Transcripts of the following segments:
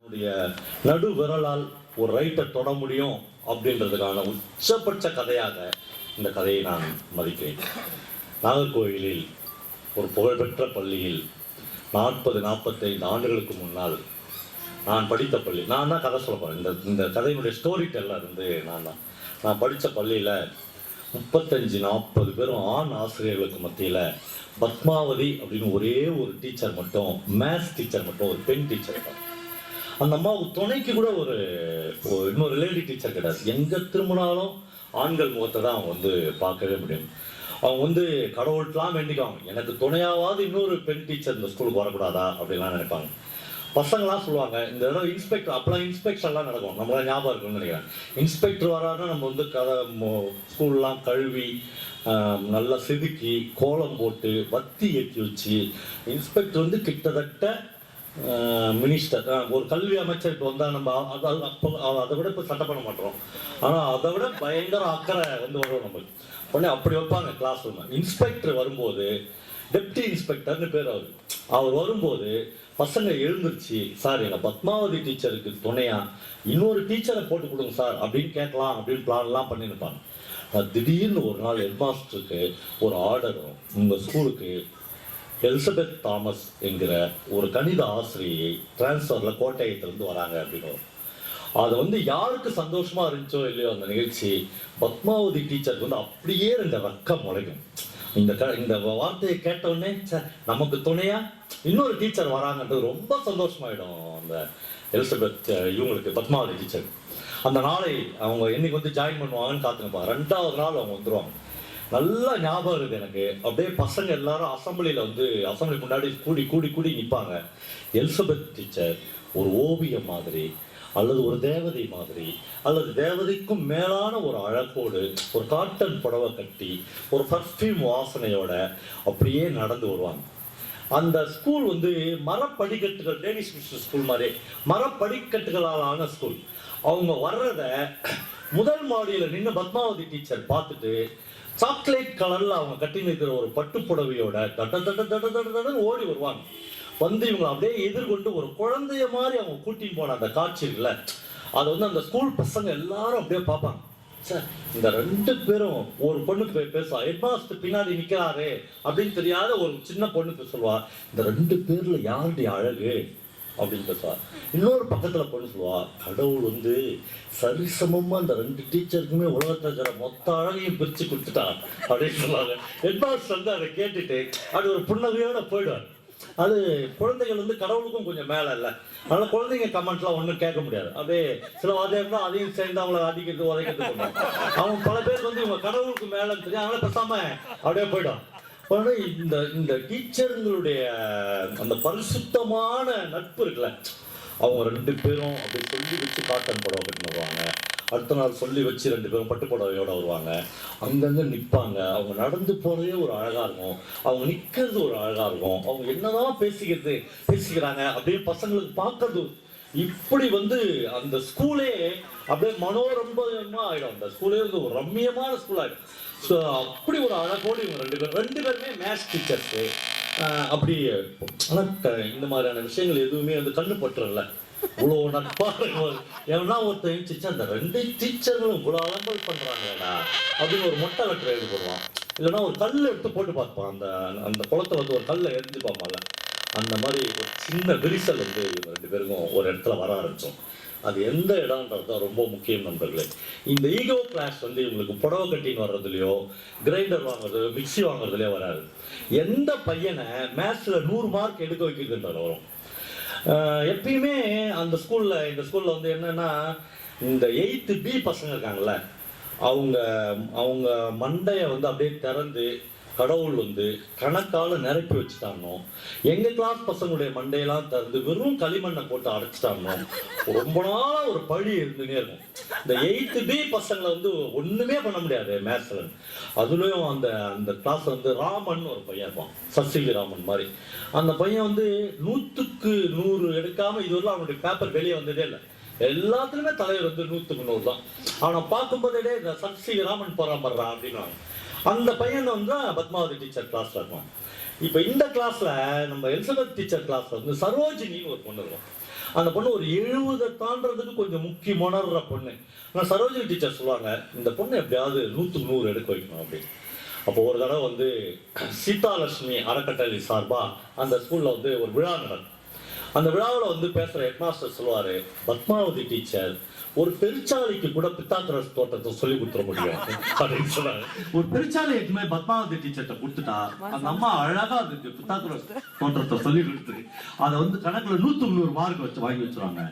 என்னுடைய நடு விரலால் ஒரு ரைட்டை தொட முடியும் அப்படின்றதுக்கான உச்சபட்ச கதையாக இந்த கதையை நான் மதிக்கிறேன். நாகர்கோவிலில் ஒரு புகழ்பெற்ற பள்ளியில் 45 ஆண்டுகளுக்கு முன்னால் நான் படித்த பள்ளி, நான் தான் கதை சொல்ல போகிறேன். இந்த கதையினுடைய ஸ்டோரி டெல்லர் நான் படித்த பள்ளியில் 35-40 பேரும் ஆண் ஆசிரியர்களுக்கு மத்தியில் பத்மாவதி அப்படின்னு ஒரே ஒரு டீச்சர் மட்டும், மேத்ஸ் டீச்சர் மட்டும், ஒரு பெண் டீச்சர் தான். அந்த அம்மாவுக்கு துணைக்கு கூட ஒரு இன்னொரு லேடி டீச்சர் கிடையாது. எங்கே திரும்பினாலும் ஆண்கள் முகத்தை தான் அவங்க பார்க்கவே முடியும். அவங்க கடவுள்லாம் வேண்டிக்குவாங்க, எனக்கு துணையாவது இன்னொரு பெண் டீச்சர் இந்த ஸ்கூலுக்கு வரக்கூடாதா அப்படின்லாம் நினைப்பாங்க. பசங்களாம் சொல்லுவாங்க, இந்த தடவை இன்ஸ்பெக்டர், அப்போலாம் இன்ஸ்பெக்ஷன்லாம் நடக்கும், நம்மளாம் ஞாபகம் இருக்குன்னு நினைக்கிறேன். இன்ஸ்பெக்டர் வராருன்னா நம்ம ஸ்கூல்லாம் கழுவி நல்லா செதுக்கி கோலம் போட்டு வத்தி ஏற்றி வச்சு, இன்ஸ்பெக்டர் கிட்டத்தட்ட மினிஸ்டர், ஒரு கல்வி அமைச்சருக்கு வந்தால் நம்ம அதை விட இப்போ சட்டை பண்ண மாட்டோம், ஆனால் அதை விட பயங்கர அக்கறை வரும் நம்மளுக்கு. உடனே அப்படி வைப்பாங்க கிளாஸ் ரூம். இன்ஸ்பெக்டர் வரும்போது டெப்டி இன்ஸ்பெக்டர்னு பேர் அவர் வரும்போது பசங்க எழுந்திருச்சு, சார் எங்கள் பத்மாவதி டீச்சருக்கு துணையா இன்னொரு டீச்சரை போட்டு கொடுங்க சார் அப்படின்னு கேட்கலாம் அப்படின்னு பிளான்லாம் பண்ணியிருப்பாங்க. திடீர்னு ஒரு நாள் ஹெட்மாஸ்டருக்கு ஒரு ஆர்டர் வரும், உங்கள் ஸ்கூலுக்கு எலிசபெத் தாமஸ் என்கிற ஒரு கணித ஆசிரியை டிரான்ஸ்ஃபரில் கோட்டயத்திலேருந்து வராங்க அப்படின்னு. அது யாருக்கு சந்தோஷமாக இருந்துச்சோ இல்லையோ அந்த நிகழ்ச்சி, பத்மாவதி டீச்சருக்கு அப்படியே இந்த வெக்கம் முளைக்கும். இந்த வார்த்தையை கேட்டவுடனே நமக்கு துணையா இன்னொரு டீச்சர் வராங்கன்றது ரொம்ப சந்தோஷமாயிடும் அந்த எலிசபெத் இவங்களுக்கு, பத்மாவதி டீச்சர். அந்த நாளை அவங்க என்னைக்கு ஜாயின் பண்ணுவாங்கன்னு காத்துங்கப்பா. 2வது நாள் அவங்க வந்துடுவாங்க. நல்லா ஞாபகம் இருக்குது எனக்கு. அப்படியே பசங்க எல்லாரும் அசம்பிளி முன்னாடி கூடி கூடி கூடி நிற்பாங்க. எலிசபெத் டீச்சர் ஒரு ஓவியம் மாதிரி, அல்லது ஒரு தேவதை மாதிரி, அல்லது தேவதைக்கும் மேலான ஒரு அழகோடு ஒரு காட்டன் புடவை கட்டி ஒரு பர்ஃப்யூம் வாசனையோட அப்படியே நடந்து வருவாங்க. அந்த ஸ்கூல் மரப்படிக்கட்டுகள், டேனிஷ் மிஷன் ஸ்கூல் மாதிரி மரப்படிக்கட்டுகளால் ஆன ஸ்கூல். அவங்க வர்றத முதல் மாடியில் நின்று பத்மாவதி டீச்சர் பார்த்துட்டு சாக்லேட் கலரில் அவங்க கட்டி நிற்கிற ஒரு பட்டுப்புடவையோட தட ஓடி வருவாங்க. இவங்களை அப்படியே எதிர்கொண்டு ஒரு குழந்தைய மாதிரி அவங்க கூட்டின்னு போன அந்த காட்சி இருக்குல்ல, அதை அந்த ஸ்கூல் பசங்க எல்லாரும் அப்படியே பார்ப்பாங்க. சார் இந்த 2 பேரும், ஒரு பொண்ணு பேசுவா, ஹெட்மாஸ்டர் பின்னாடி நிற்கிறாரு அப்படின்னு தெரியாத ஒரு சின்ன பொண்ணு சொல்லுவா, இந்த 2 பேர்ல யாருடைய அழகு அப்படின்னு பேசுவா. இன்னொரு பக்கத்துல பொண்ணு சொல்லுவா, கடவுள் சரிசமமா அந்த 2 டீச்சருக்குமே உலகத்துல இருக்கிற மொத்த அழகையும் பிரிச்சு கொடுத்துட்டா அப்படின்னு சொல்லுவாங்க. ஹெட்மாஸ்டர் அதை கேட்டுட்டு அது ஒரு புன்னகையோட போயிடுவார். அது குழந்தைகள் கடவுளுக்கும் கொஞ்சம் மேலே இல்லை, அதனால குழந்தைங்க கமெண்ட்லாம் ஒன்றும் கேட்க முடியாது. அப்படியே சில வாதியம் தான் அதையும் சேர்ந்து அவங்கள அடிக்கிறது உதைக்கிறது பண்ணுவாங்க. அவங்க பல பேர் இவங்க கடவுளுக்கு மேலேன்னு தெரியும், அதனால பேசாம அப்படியே போயிடும். இந்த டீச்சருங்களுடைய அந்த பரிசுத்தமான நட்பு இருக்குல்ல, அவங்க 2 பேரும் அப்படி சொல்லி வச்சு காட்டன் புடவை கட்டின்னு வருவாங்க. அடுத்த நாள் சொல்லி வச்சு 2 பேரும் பட்டு புடவையோட வருவாங்க. அங்கங்கே நிற்பாங்க. அவங்க நடந்து போகிறதே ஒரு அழகாக இருக்கும், அவங்க நிற்கிறது ஒரு அழகாக இருக்கும். அவங்க என்னதான் பேசிக்கிறாங்க அப்படின்னு பசங்களுக்கு பார்க்கறது. இப்படி அந்த ஸ்கூலே அப்படியே மனோரம்பமாக ஆகிடும். அந்த ஸ்கூலே ஒரு ரம்மியமான ஸ்கூல் ஆகிடும். ஸோ அப்படி ஒரு அழகோடு இவங்க 2 பேருமே மேத்ஸ் டீச்சர்ஸு. அப்படி ஆனால் இந்த மாதிரியான விஷயங்கள் எதுவுமே கண்ணு பட்டுறல. இவ்வளோ நட்பாக ஏன்னா ஒருத்தர் அந்த 2 டீச்சர்களும் இவ்வளோ அலம்பல் பண்ணுறாங்கடா அப்படின்னு ஒரு மொட்டை லெட்டர் எழுதி போடுவான். இல்லைன்னா ஒரு கல் எடுத்து போட்டு பார்ப்பான். அந்த குளத்தை ஒரு கல்லை எரிஞ்சு பார்ப்பான்ல, அந்த மாதிரி ஒரு சின்ன விரிசல் இவங்க 2 பேருக்கும் ஒரு இடத்துல வர ஆரம்பித்தோம். அது எந்த இடம்ன்றது தான் ரொம்ப முக்கியம் நண்பர்களே. இந்த ஈகோ கிளாஸ் இவங்களுக்கு புடவை கட்டின்னு வர்றதுலையோ, கிரைண்டர் வாங்குறது, மிக்சி வாங்குறதுலையோ வராது. எந்த பையனை மேத்ஸில் 100 மார்க் எடுக்க வைக்கிறதுன்றது வரும். எப்பயுமே இந்த ஸ்கூலில் என்னன்னா, இந்த 8th B பசங்க இருக்காங்கல்ல, அவங்க மண்டையை அப்படியே திறந்து கடவுள் கணக்கால நிரப்பி வச்சுட்டானோ. எங்கள் கிளாஸ் பசங்களுடைய மண்டையெல்லாம் திறந்து வெறும் களிமண்ணை போட்டு அடைச்சிட்டானோ. ரொம்ப நாளாக ஒரு பழி இருந்துன்னே இருக்கும். இந்த 8th B பசங்களை ஒன்றுமே பண்ண முடியாது மேத்ஸில். அதுலேயும் அந்த கிளாஸ் ராமன் ஒரு பையன் இருப்பான், சசிவி ராமன் மாதிரி. அந்த பையன் 100க்கு 100 எடுக்காமல் இதுவரையும் அவனுடைய பேப்பர் வெளியே வந்ததே இல்லை. எல்லாத்துலேயுமே தலைவர் 100க்கு 100 தான். அவனை பார்க்கும்போதே இந்த சசிவி ராமன் போகிறான் அப்படின்னு. அந்த பையன் பத்மாவதி டீச்சர் கிளாஸில் இருப்பான். இப்போ இந்த கிளாஸ்ல நம்ம எலிசபெத் டீச்சர் கிளாஸ்ல வந்து சரோஜினின்னு ஒரு பொண்ணு இருக்கும். அந்த பொண்ணு ஒரு 70 தாண்டறதுக்கு கொஞ்சம் முக்கியமான பொண்ணு. ஆனால் சரோஜினி டீச்சர் சொல்லுவாங்க, இந்த பொண்ணு எப்படியாவது 100க்கு 100 எடுக்க வைக்கணும் அப்படின்னு. அப்போ ஒரு தடவை வந்து சீதாலட்சுமி அறக்கட்டளை சார்பா அந்த ஸ்கூல்ல வந்து ஒரு விழா நடக்கும். அந்த விழாவில் வந்து பேசுகிற ஹெட்மாஸ்டர் சொல்லுவார், பத்மாவதி டீச்சர் ஒரு பெருச்சாலிக்கு கூட பித்தாக்கரஸ் தோட்டத்தை சொல்லி கொடுத்துட முடியும் அப்படின்னு சொன்னாங்க. ஒரு பெருச்சாலி எதுவுமே பத்மாவதி டீச்சர்கிட்ட கொடுத்துட்டா அந்த அம்மா அழகா அதுக்கு பித்தாக்கரஸ் தோட்டத்தை சொல்லி கொடுத்து அதை வந்து கணக்குல 100க்கு 100 மார்க் வச்சு வாங்கி வச்சுருவாங்க.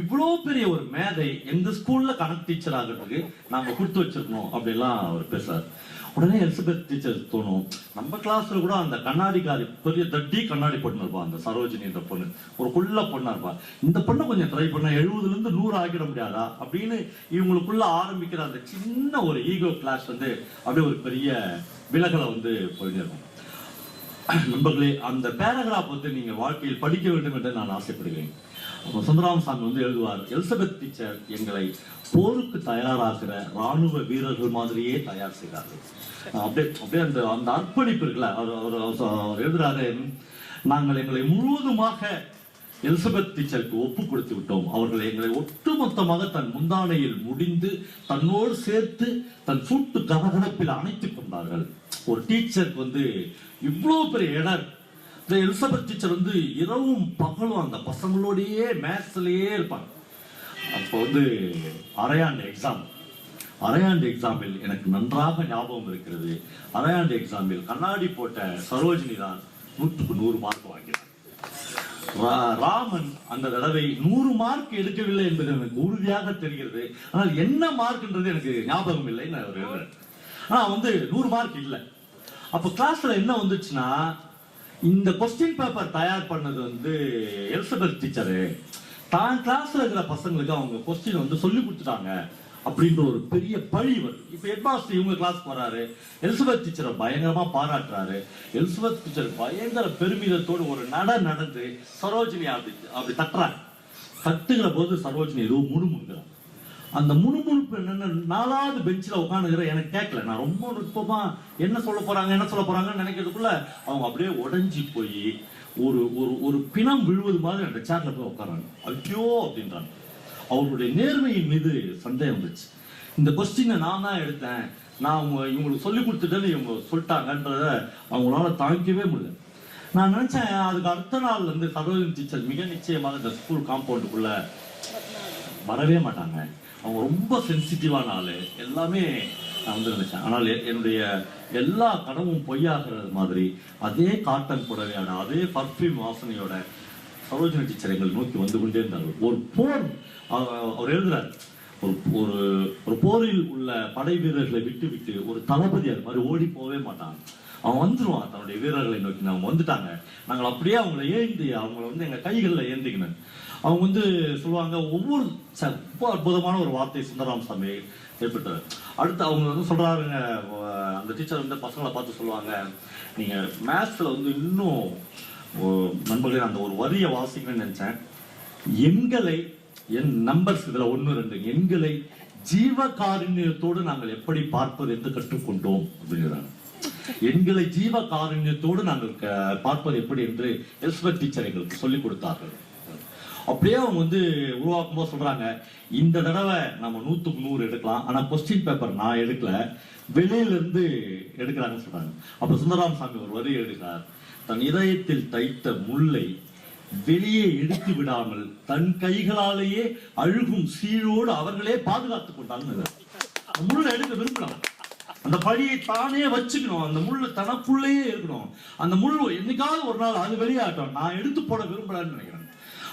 இவ்வளோ பெரிய ஒரு மேதை எந்த ஸ்கூல்ல கணக்கு டீச்சர் ஆகிறதுக்கு நாம கொடுத்து வச்சிருக்கணும் அப்படிலாம் அவர் பேசுறாரு. உடனே எலிசபெத் டீச்சர் தோணும், நம்ம கிளாஸ்ல கூட அந்த கண்ணாடிக்காரி பெரிய தட்டி கண்ணாடி பொண்ணு இருப்பா, அந்த சரோஜினின்ற பொண்ணு ஒரு குள்ள பொண்ணா இருப்பா, இந்த பொண்ணை கொஞ்சம் ட்ரை பண்ண 70ல இருந்து 100 ஆக்கிட முடியாதா அப்படின்னு இவங்களுக்குள்ள ஆரம்பிக்கிற அந்த சின்ன ஒரு ஈகோ கிளாஸ் வந்து அப்படியே ஒரு பெரிய விலகலை வந்து போயிட்டே இருக்கும். நண்பர்களே, அந்த பேராகிராஃப் வந்து நீங்க வாழ்க்கையில் படிக்க வேண்டும் என்று நான் ஆசைப்படுகிறேன். சுந்தராமசாமி வந்து எழுதுவார், எலிசபெத் டீச்சர் எங்களை போருக்கு தயாராகிற ராணுவ வீரர்கள் மாதிரியே தயார் செய்கிறார்கள். அப்படியே அந்த அந்த அர்ப்பணிப்பு இருக்குல்ல, அவர் எழுதுறாரு, நாங்கள் எங்களை முழுவதுமாக எலிசபெத் டீச்சருக்கு ஒப்பு கொடுத்து விட்டோம். அவர்கள் எங்களை ஒட்டுமொத்தமாக தன் முந்தானையில் முடிந்து தன்னோடு சேர்த்து தன் சூட்டு கதகடப்பில் அணைத்துக் கொண்டார்கள். ஒரு டீச்சருக்கு வந்து இவ்வளோ பெரிய இடம். இந்த எலிசபெத் டீச்சர் வந்து இரவும் பகலும் அந்த பசங்களோடையே மேத்ஸ்லயே இருப்பாங்க. அப்போ வந்து அரையாண்டு எக்ஸாமில் எனக்கு நன்றாக ஞாபகம் இருக்கிறது. அரையாண்டு எக்ஸாமில் கண்ணாடி போட்ட சரோஜினி தான் 100க்கு 100 மார்க் வாங்கினார். ராமன் அந்த தடவை 100 மார்க் எடுக்கவில்லை என்பது எனக்கு உறுதியாக தெரிகிறது. ஆனால் என்ன மார்க்ன்றது எனக்கு ஞாபகம் இல்லை. ஆனா வந்து 100 மார்க் இல்லை. அப்போ கிளாஸ்ல என்ன வந்துச்சுன்னா, இந்த கொஸ்டின் பேப்பர் தயார் பண்ணது வந்து எலிசபெத் டீச்சரு தான் கிளாஸ்ல இருக்கிற பசங்களுக்கு அவங்க கொஸ்டின் வந்து சொல்லி கொடுத்துட்டாங்க அப்படின்ற ஒரு பெரிய பழி வருது. இப்ப ஹெட்மாஸ்டர் இவங்க கிளாஸ் போறாரு, எலிசபெத் டீச்சரை பயங்கரமா பாராட்டுறாரு. எலிசபெத் டீச்சர் பயங்கர பெருமிதத்தோடு ஒரு நடந்து சரோஜினி அப்படி தட்டுகிற போது சரோஜினி ஏதோ முணுமுணுக்கிறார். அந்த முணுமுணுப்பு என்னன்னு 4வது பெஞ்சில் உட்காந்துக்கிற எனக்கு கேட்கல. நான் ரொம்ப நுட்பமா என்ன சொல்ல போறாங்கன்னு நினைக்கிறதுக்குள்ள அவங்க அப்படியே உடஞ்சி போய் ஒரு ஒரு பிணம் விழுவது மாதிரி அந்த சேர்ல போய் உட்காராங்க. ஐயோ அப்படின்றாங்க. அவருடைய நேர்மையின் மீது சந்தேகம் வந்துச்சு. இந்த கொஸ்டினை நான் தான் எடுத்தேன், நான் இவங்களுக்கு சொல்லி கொடுத்துட்டேன்னு இவங்க சொல்லிட்டாங்கன்றத அவங்களால தாங்கிக்கவே முடியல. நான் நினைச்சேன் அதுக்கு அடுத்த நாள் வந்து சரோஜினி டீச்சர் மிக நிச்சயமாக இந்த ஸ்கூல் காம்பவுண்டுக்குள்ள வரவே மாட்டாங்க. அவங்க ரொம்ப சென்சிட்டிவான ஆளு எல்லாமே நான் வந்து நினைச்சேன். ஆனால் என்னுடைய எல்லா கனவும் பொய்யாகிறது மாதிரி அதே காட்டன் புடவையோட அதே பர்ஃப்யூம் வாசனையோட சரோஜினி டீச்சர் எங்களை நோக்கி வந்து கொண்டே இருந்தார்கள். ஒரு போர் அவர் எழுதுறாரு, ஒரு போரில் உள்ள படை வீரர்களை விட்டு ஒரு தளபதி அது மாதிரி ஓடி போவே மாட்டாங்க. அவன் வந்துருவான் தன்னுடைய வீரர்களை நோக்கி. அவங்க வந்துட்டாங்க, நாங்கள் அப்படியே அவங்கள அவங்கள வந்து எங்க கைகளில் ஏந்திக்கணும். அவங்க வந்து சொல்லுவாங்க, ஒவ்வொரு ரொம்ப அற்புதமான ஒரு வார்த்தை சுந்தராமசாமி ஏற்பட்டார். அடுத்து அவங்க வந்து சொல்றாருங்க, அந்த டீச்சர் வந்து பசங்களை பார்த்து சொல்லுவாங்க, நீங்க மேத்ஸ்ல வந்து இன்னும் நண்பர்களே அந்த ஒரு வரியை வாசிக்கணும்னு நினைச்சேன். என் நம்பர்ஸ் இதுல 1 2 எண்களை ஜீவகாருண்யத்தோடு நாங்கள் எப்படி பார்ப்பது என்று கற்றுக்கொண்டோம் அப்படிங்கிறாங்க. எண்களை ஜீவகாருண்யத்தோடு நாங்கள் பார்ப்பது எப்படி என்று எலிசபெத் டீச்சர் எங்களுக்கு சொல்லிக் கொடுத்தார்கள். அப்படியே அவங்க வந்து உருவாக்கும் போது சொல்றாங்க, இந்த தடவை நம்ம 100க்கு 100 எடுக்கலாம், ஆனா கொஸ்டின் பேப்பர் நான் எடுக்கல, வெளியில இருந்து எடுக்கிறாங்கன்னு சொல்றாங்க. அப்ப சுந்தராமசாமி ஒரு வரி எழுதுகிறார், தன் இதயத்தில் தைத்த முல்லை வெளியே எடுத்து விடாமல் தன் கைகளாலேயே அழுகும் சீழோடு அவர்களே பாதுகாத்துக் கொண்டாங்க. முல்லை எடுக்க விரும்பலாம், அந்த பழியை தானே வச்சுக்கணும், அந்த முள்ளு தனக்குள்ளேயே இருக்கணும். அந்த முள் என்னைக்காவது ஒரு நாள் அது வெளியாகட்டும், நான் எடுத்து போட விரும்பலன்னு நினைக்கிறேன்.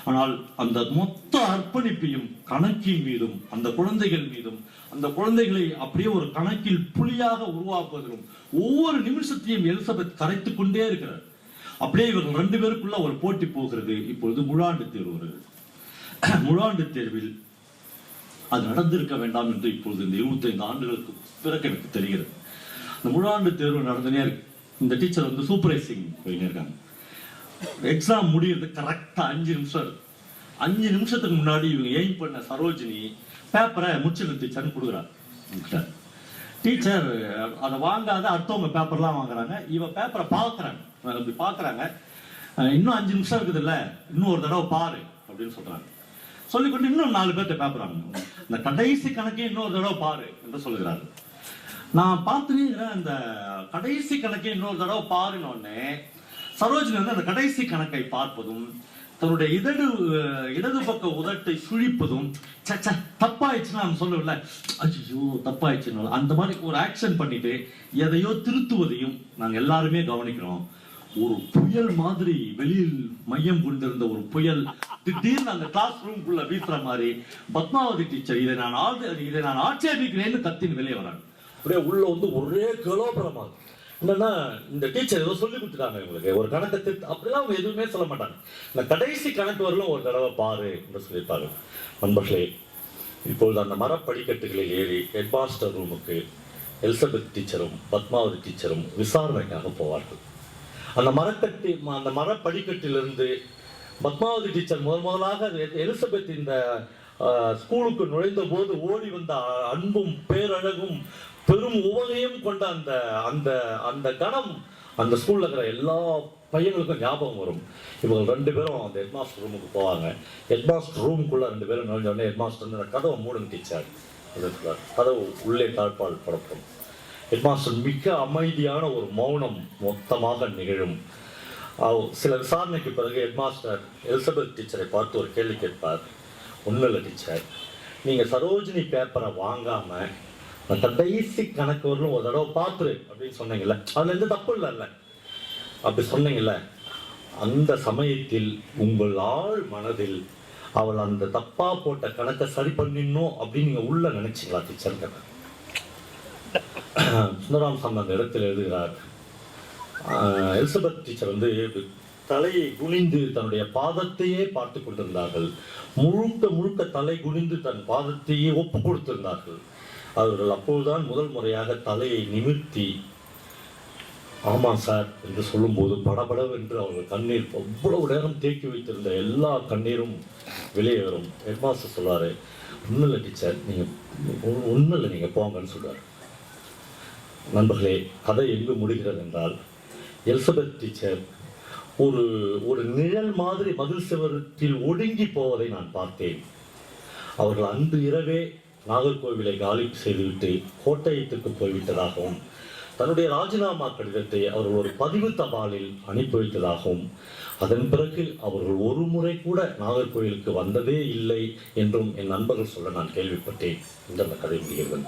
ஆனால் அந்த மொத்த அர்ப்பணிப்பையும் கணக்கின் மீதும் அந்த குழந்தைகள் மீதும் அந்த குழந்தைகளை அப்படியே ஒரு கணக்கில் புலியாக உருவாக்குவதிலும் ஒவ்வொரு நிமிஷத்தையும் எலிசபெத் கரைத்துக் கொண்டே இருக்கிறார். அப்படியே இவர்கள் 2 பேருக்குள்ள ஒரு போட்டி போகிறது. இப்பொழுது முழாண்டு தேர்வு வருகிறது. முழாண்டு தேர்வில் அது நடந்திருக்க வேண்டாம் என்று இப்பொழுது இந்த 25 ஆண்டுகளுக்கு பிறகு எனக்கு தெரிகிறது. இந்த முழாண்டு தேர்வு நடந்தனே இருக்கு. இந்த டீச்சர் வந்து சூப்பர்வைசிங் போயின்னு இருக்காங்க. எக்ஸாம் முடியறது கரெக்டா 5 நிமிஷம் இருக்கு. 5 நிமிஷத்துக்கு முன்னாடி இவங்க எய்ம் பண்ண சரோஜினி பேப்பரை முடிச்சு டீச்சர்னு கொடுக்குறாங்க. டீச்சர் அதை வாங்காத அடுத்தவங்க பேப்பர்லாம் வாங்குறாங்க. இவ பேப்பரை பார்க்குறாங்க, அப்படி பார்க்குறாங்க. இன்னும் 5 நிமிஷம் இருக்குது இல்லை, இன்னும் ஒரு தடவை பாரு அப்படின்னு சொல்கிறாங்க. சொல்லிக்கொண்டு இன்னும் 4 பேர்கிட்ட பேப்புறாங்க. இந்த கடைசி கணக்கே இன்னொரு தடவை பாரு என்று சொல்லுகிறார்கள். நான் பார்த்துட்டு அந்த கடைசி கணக்கை இன்னொரு தடவை பாருன்னு உடனே சரோஜினி வந்து அந்த கடைசி கணக்கை பார்ப்பதும் தன்னுடைய இடது பக்க உதட்டை சுழிப்பதும் தப்பாயிடுச்சுன்னா நம்ம சொல்லல, ஐயோ தப்பாயிடுச்சுன்னு அந்த மாதிரி ஒரு ஆக்ஷன் பண்ணிட்டு எதையோ திருத்துவதையும் நாங்கள் எல்லாருமே கவனிக்கிறோம். ஒரு புயல் மாதிரி வெளியில் மையம் கொண்டிருந்த ஒரு புயல் திடீர்னு அந்த கிளாஸ் ரூம்குள்ள வீசுற மாதிரி பத்மாவதி டீச்சர் இதை நான் ஆட்சேபிக்கிறேன்னு கத்தின்னு வெளியே வராங்க. அப்படியே உள்ள வந்து ஒரே கலோபரமாக என்னன்னா, இந்த டீச்சர் ஏதோ சொல்லி கொடுத்துட்டாங்க இவங்களுக்கு ஒரு கணக்கை அப்படிலாம் அவங்க எதுவுமே சொல்ல மாட்டாங்க. இந்த கடைசி கணக்கு வரலும் ஒரு தடவை பாரு என்று சொல்லியிருப்பாங்க. நண்பர்களே, இப்பொழுது அந்த மரப்படிக்கட்டுகளில் ஏறி ஹெட்மாஸ்டர் ரூமுக்கு எலிசபெத் டீச்சரும் பத்மாவதி டீச்சரும் விசாரணைக்காக போவார்கள். அந்த மரப்படிக்கட்டிலிருந்து பத்மாவதி டீச்சர் முதலாக எலிசபெத் இந்த ஸ்கூலுக்கு நுழைந்த போது ஓடி வந்த அன்பும் பேரழகும் பெரும் உவகையும் கொண்ட அந்த அந்த அந்த கணம் அந்த ஸ்கூல்ல இருக்கிற எல்லா பையங்களுக்கும் ஞாபகம் வரும். இவங்க 2 பேரும் அந்த ஹெட்மாஸ்டர் ரூமுக்கு போவாங்க. ஹெட்மாஸ்டர் ரூமுக்குள்ள 2 பேரும் நுழைஞ்ச உடனே ஹெட்மாஸ்டர் வந்து கதவை மூடுங்க டீச்சர், கதவு உள்ளே தாழ்பால் படப்படும். ஹெட்மாஸ்டர் மிக அமைதியான ஒரு மௌனம் மொத்தமாக நிகழும். சில விசாரணைக்கு பிறகு ஹெட்மாஸ்டர் எலிசபெத் டீச்சரை பார்த்து ஒரு கேள்வி கேட்பார். ஒன்றும் இல்லை டீச்சர், நீங்கள் சரோஜினி பேப்பரை வாங்காமல் நான் கடைசி கணக்கு வரலும் ஒரு தடவை பார்த்துரு அப்படின்னு சொன்னீங்கல்ல, அதில் எந்த தப்பு இல்லைல்ல அப்படி சொன்னீங்கல்ல, அந்த சமயத்தில் உங்கள் ஆள் மனதில் அவள் அந்த தப்பா போட்ட கணக்கை சரி பண்ணிடணும் அப்படின்னு நீங்கள் உள்ள நினைச்சிங்களா டீச்சர்? சுந்தராம் சாமி அந்த இடத்தில் எழுதுகிறார். எலிசபெத் டீச்சர் வந்து தலையை குனிந்து தன்னுடைய பாதத்தையே பார்த்து கொண்டிருந்தார்கள். முழுக்க தலை குனிந்து தன் பாதத்தையே ஒப்பு கொடுத்திருந்தார்கள். அவர்கள் அப்போதுதான் முதல் முறையாக தலையை நிமிர்த்தி ஆமாம் சார் என்று சொல்லும்போது படபடவென்று அவர்கள் கண்ணீர் அவ்வளவு நேரம் தேக்கி வைத்திருந்த எல்லா கண்ணீரும் வெளியே வரும். ஹெட்மாஸ்டர் சொல்றாரு, ஒன்றும் இல்லை டீச்சர், ஒன்றும் இல்லை, நீங்கள் போங்கன்னு சொல்றாரு. நண்பர்களே, கதை எங்கு முடிகிறது என்றால், எலிசபெத் டீச்சர் ஒரு நிழல் மாதிரி மதில் சுவரத்தில் ஒடுங்கி போவதை நான் பார்த்தேன். அவர்கள் அன்று இரவே நாகர்கோவிலை காலி செய்துவிட்டு கோட்டயத்துக்கு போய்விட்டதாகவும் தன்னுடைய ராஜினாமா கடிதத்தை அவர்கள் ஒரு பதிவு தபாலில் அனுப்பி வைத்ததாகவும் அதன் பிறகு அவர்கள் ஒரு முறை கூட நாகர்கோவிலுக்கு வந்ததே இல்லை என்றும் என் நண்பர்கள் சொல்ல நான் கேள்விப்பட்டேன். இந்த கதை முடிகிறது.